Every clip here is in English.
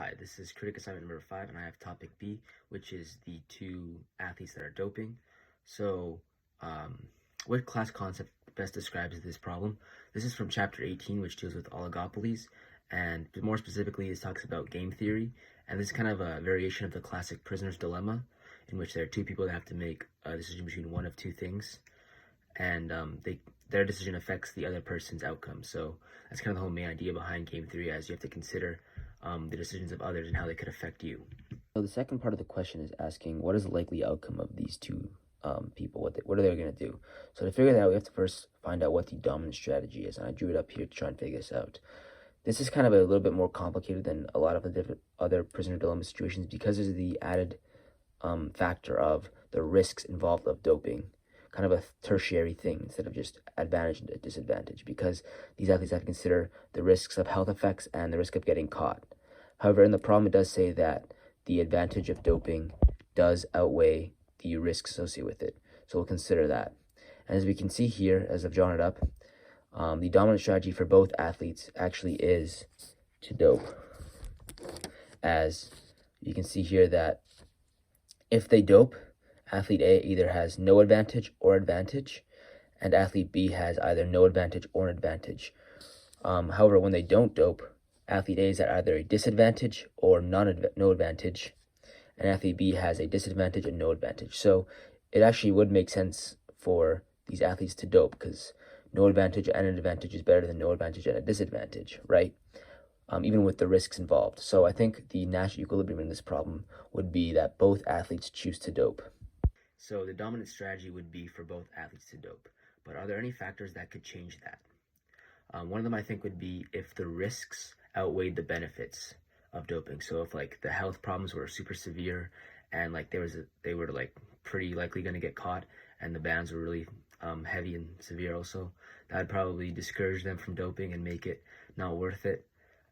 Hi, this is Kritik assignment number 5, and I have topic B, which is the two athletes that are doping. So, what class concept best describes this problem? This is from chapter 18, which deals with oligopolies, and more specifically, this talks about game theory, and this is kind of a variation of the classic prisoner's dilemma, in which there are two people that have to make a decision between one of two things, and their decision affects the other person's outcome. So that's kind of the whole main idea behind game theory, as you have to consider the decisions of others and how they could affect you. So the second part of the question is asking what is the likely outcome of these two people, what are they going to do? So to figure that out, we have to first find out what the dominant strategy is, and I drew it up here to try and figure this out. This is kind of a little bit more complicated than a lot of the different other prisoner dilemma situations because there's the added factor of the risks involved of doping, kind of a tertiary thing instead of just advantage and disadvantage, because these athletes have to consider the risks of health effects and the risk of getting caught. However, in the problem, it does say that the advantage of doping does outweigh the risks associated with it. So we'll consider that. And as we can see here, as I've drawn it up, the dominant strategy for both athletes actually is to dope. As you can see here that if they dope, athlete A either has no advantage or advantage, and athlete B has either no advantage or an advantage. However, when they don't dope, athlete A is at either a disadvantage or no advantage, and athlete B has a disadvantage and no advantage. So it actually would make sense for these athletes to dope, because no advantage and an advantage is better than no advantage and a disadvantage, right? Even with the risks involved. So I think the natural equilibrium in this problem would be that both athletes choose to dope. So the dominant strategy would be for both athletes to dope. But are there any factors that could change that? One of them I think would be if the risks outweighed the benefits of doping. So if like the health problems were super severe and like they were like pretty likely going to get caught, and the bans were really heavy and severe also, that would probably discourage them from doping and make it not worth it.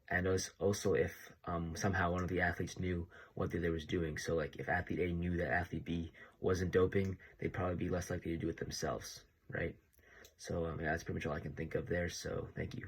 And also if somehow one of the athletes knew what they was doing. So like if athlete A knew that athlete B wasn't doping, they'd probably be less likely to do it themselves, right? So yeah, that's pretty much all I can think of there. So thank you.